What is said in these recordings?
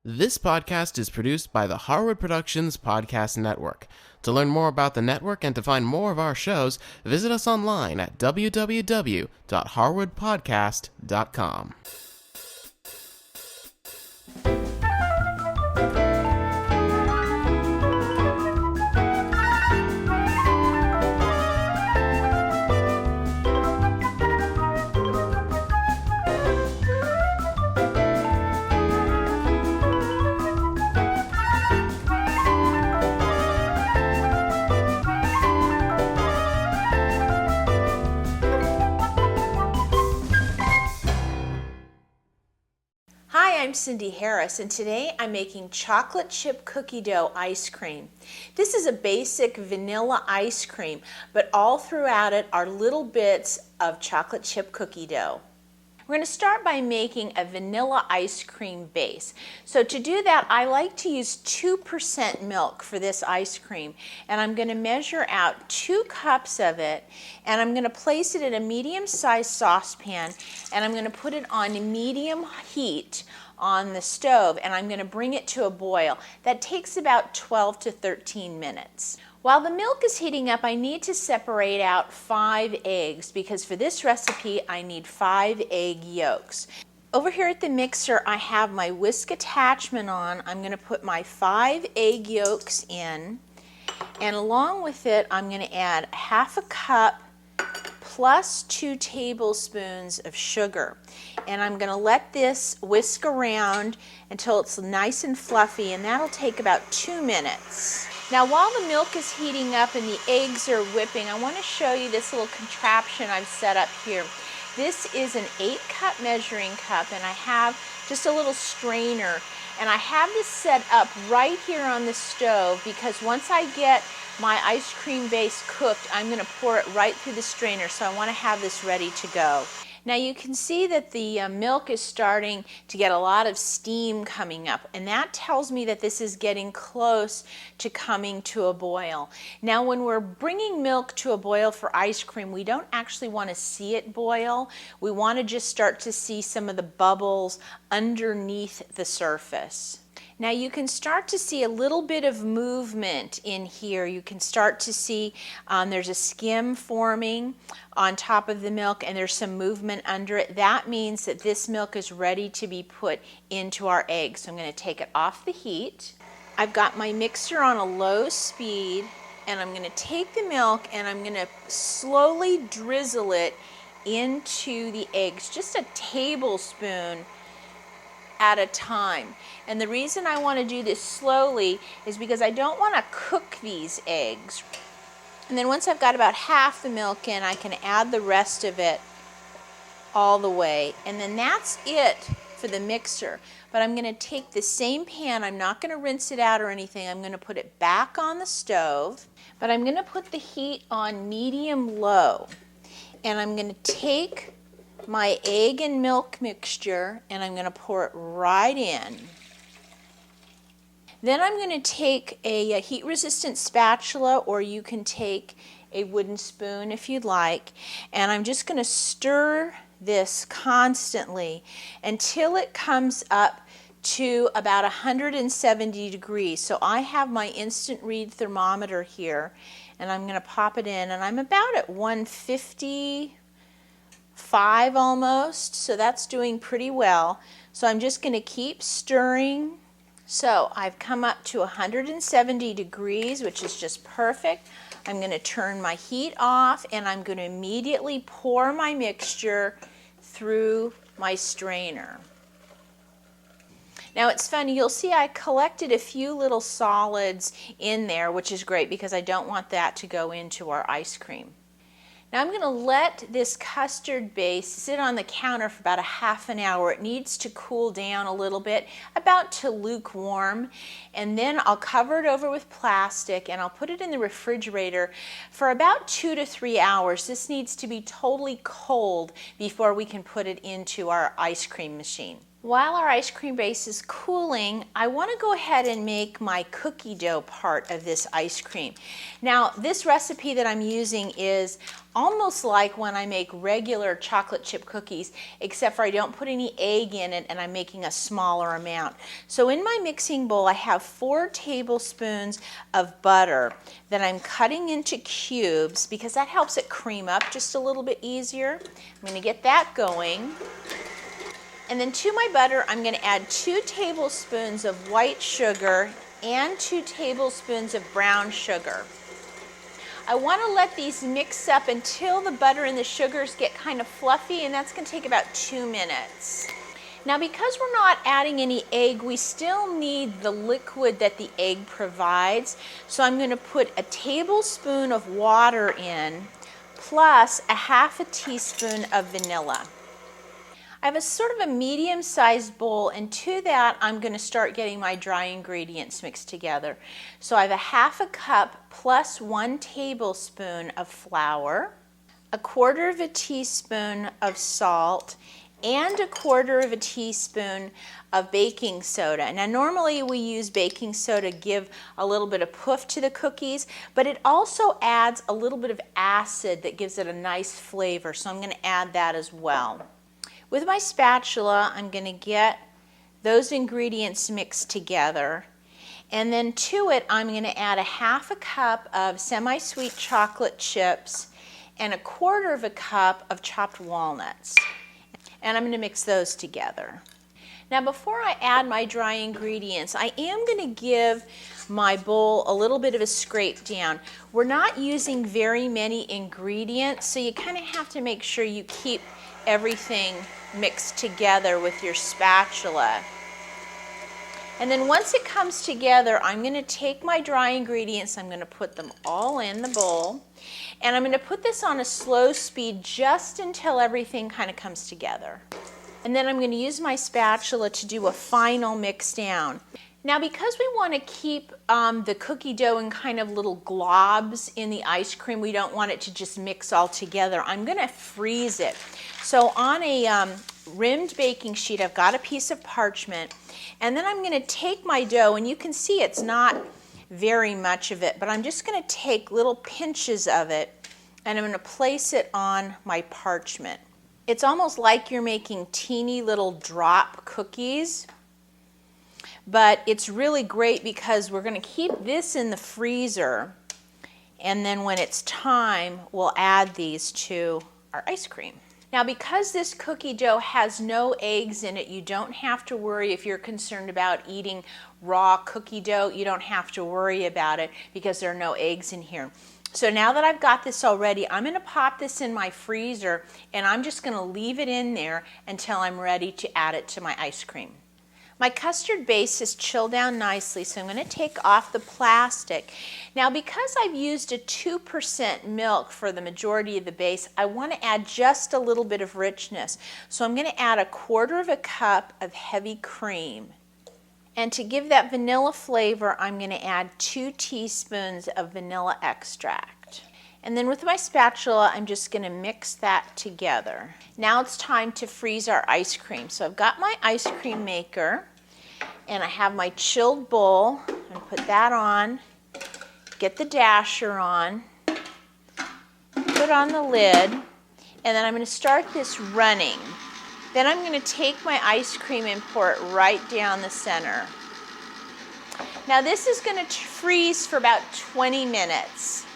This podcast is produced by the Harwood Productions Podcast Network. To learn more about the network and to find more of our shows, visit us online at www.harwoodpodcast.com. Hi, I'm Cindy Harris, and today I'm making chocolate chip cookie dough ice cream. This is a basic vanilla ice cream, but all throughout it are little bits of chocolate chip cookie dough. We're going to start by making a vanilla ice cream base. So to do that, I like to use 2% milk for this ice cream, and I'm going to measure out 2 cups of it, and I'm going to place it in a medium-sized saucepan, and I'm going to put it on medium heat on the stove, and I'm going to bring it to a boil. That takes about 12 to 13 minutes. While the milk is heating up, I need to separate out 5 eggs because for this recipe I need 5 egg yolks. Over here at the mixer I have my whisk attachment on. I'm going to put my 5 egg yolks in, and along with it I'm going to add half a cup plus 2 tablespoons of sugar. And I'm going to let this whisk around until it's nice and fluffy, and that'll take about 2 minutes. Now while the milk is heating up and the eggs are whipping, I want to show you this little contraption I've set up here. This is an 8-cup measuring cup, and I have just a little strainer, and I have this set up right here on the stove because once I get my ice cream base cooked, I'm going to pour it right through the strainer, so I want to have this ready to go. Now you can see that the milk is starting to get a lot of steam coming up, and that tells me that this is getting close to coming to a boil. Now when we're bringing milk to a boil for ice cream, we don't actually want to see it boil. We want to just start to see some of the bubbles underneath the surface. Now you can start to see a little bit of movement in here. You can start to see there's a skim forming on top of the milk, and there's some movement under it. That means that this milk is ready to be put into our eggs. So I'm going to take it off the heat. I've got my mixer on a low speed, and I'm going to take the milk and I'm going to slowly drizzle it into the eggs, just a tablespoon at a time. And the reason I want to do this slowly is because I don't want to cook these eggs. And then once I've got about half the milk in, I can add the rest of it all the way. And then that's it for the mixer. But I'm going to take the same pan, I'm not going to rinse it out or anything, I'm going to put it back on the stove, but I'm going to put the heat on medium-low. And I'm going to take my egg and milk mixture and I'm going to pour it right in. Then I'm going to take a heat-resistant spatula, or you can take a wooden spoon if you'd like, and I'm just going to stir this constantly until it comes up to about 170 degrees. So I have my instant read thermometer here, and I'm going to pop it in, and I'm about at 155 almost, so that's doing pretty well. So I'm just going to keep stirring. So I've come up to 170 degrees, which is just perfect. I'm going to turn my heat off, and I'm going to immediately pour my mixture through my strainer. Now it's funny, you'll see I collected a few little solids in there, which is great because I don't want that to go into our ice cream. Now I'm going to let this custard base sit on the counter for about a half an hour. It needs to cool down a little bit, about to lukewarm, and then I'll cover it over with plastic and I'll put it in the refrigerator for about 2 to 3 hours. This needs to be totally cold before we can put it into our ice cream machine. While our ice cream base is cooling, I want to go ahead and make my cookie dough part of this ice cream. Now, this recipe that I'm using is almost like when I make regular chocolate chip cookies, except for I don't put any egg in it and I'm making a smaller amount. So in my mixing bowl, I have 4 tablespoons of butter that I'm cutting into cubes because that helps it cream up just a little bit easier. I'm going to get that going. And then to my butter, I'm going to add 2 tablespoons of white sugar and 2 tablespoons of brown sugar. I want to let these mix up until the butter and the sugars get kind of fluffy, and that's going to take about 2 minutes. Now, because we're not adding any egg, we still need the liquid that the egg provides. So I'm going to put a tablespoon of water in plus a half a teaspoon of vanilla. I have a sort of a medium-sized bowl, and to that I'm going to start getting my dry ingredients mixed together. So I have a half a cup plus 1 tablespoon of flour, a quarter of a teaspoon of salt, and a quarter of a teaspoon of baking soda. Now normally we use baking soda to give a little bit of poof to the cookies, but it also adds a little bit of acid that gives it a nice flavor, so I'm going to add that as well. With my spatula, I'm going to get those ingredients mixed together, and then to it I'm going to add a half a cup of semi-sweet chocolate chips and a quarter of a cup of chopped walnuts, and I'm going to mix those together. Now before I add my dry ingredients, I am going to give my bowl a little bit of a scrape down. We're not using very many ingredients, so you kind of have to make sure you keep everything mixed together with your spatula. And then once it comes together, I'm going to take my dry ingredients, I'm going to put them all in the bowl, and I'm going to put this on a slow speed just until everything kind of comes together. And then I'm going to use my spatula to do a final mix down. Now because we want to keep the cookie dough in kind of little globs in the ice cream, we don't want it to just mix all together, I'm going to freeze it. So on a rimmed baking sheet, I've got a piece of parchment, and then I'm going to take my dough, and you can see it's not very much of it, but I'm just going to take little pinches of it, and I'm going to place it on my parchment. It's almost like you're making teeny little drop cookies, but it's really great because we're going to keep this in the freezer, and then when it's time, we'll add these to our ice cream. Now because this cookie dough has no eggs in it, you don't have to worry if you're concerned about eating raw cookie dough. You don't have to worry about it because there are no eggs in here. So now that I've got this all ready, I'm going to pop this in my freezer, and I'm just going to leave it in there until I'm ready to add it to my ice cream. My custard base is chilled down nicely, so I'm going to take off the plastic. Now because I've used a 2% milk for the majority of the base, I want to add just a little bit of richness. So I'm going to add a quarter of a cup of heavy cream. And to give that vanilla flavor, I'm going to add 2 teaspoons of vanilla extract. And then with my spatula, I'm just going to mix that together. Now it's time to freeze our ice cream. So I've got my ice cream maker, and I have my chilled bowl. I'm going to put that on, get the dasher on, put on the lid, and then I'm going to start this running. Then I'm going to take my ice cream and pour it right down the center. Now this is going to freeze for about 20 minutes.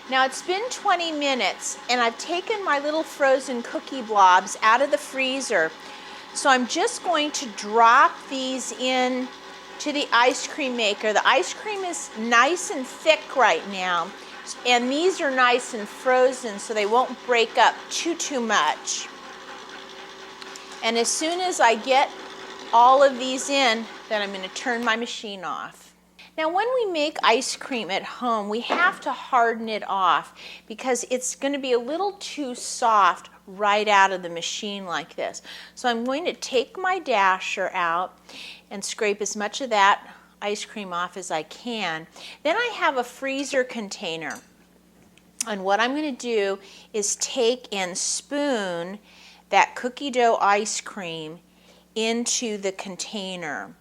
Now it's been 20 minutes, and I've taken my little frozen cookie blobs out of the freezer. So I'm just going to drop these in to the ice cream maker. The ice cream is nice and thick right now, and these are nice and frozen, so they won't break up too much. And as soon as I get all of these in, then I'm going to turn my machine off. Now when we make ice cream at home, we have to harden it off because it's going to be a little too soft right out of the machine like this. So I'm going to take my dasher out and scrape as much of that ice cream off as I can. Then I have a freezer container, and what I'm going to do is take and spoon that cookie dough ice cream into the container.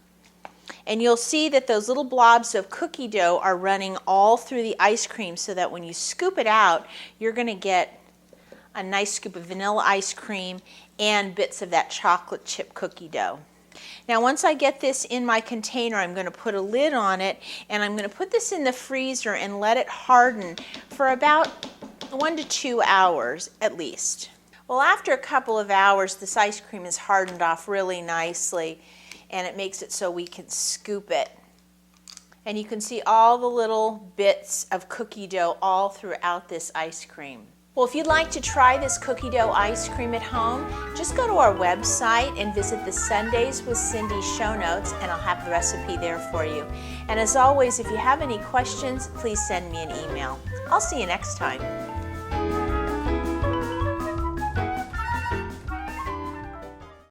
And you'll see that those little blobs of cookie dough are running all through the ice cream, so that when you scoop it out, you're going to get a nice scoop of vanilla ice cream and bits of that chocolate chip cookie dough. Now once I get this in my container, I'm going to put a lid on it, and I'm going to put this in the freezer and let it harden for about 1 to 2 hours at least. Well, after a couple of hours, this ice cream is hardened off really nicely, and it makes it so we can scoop it. And you can see all the little bits of cookie dough all throughout this ice cream. Well, if you'd like to try this cookie dough ice cream at home, just go to our website and visit the Sundays with Cindy show notes, and I'll have the recipe there for you. And as always, if you have any questions, please send me an email. I'll see you next time.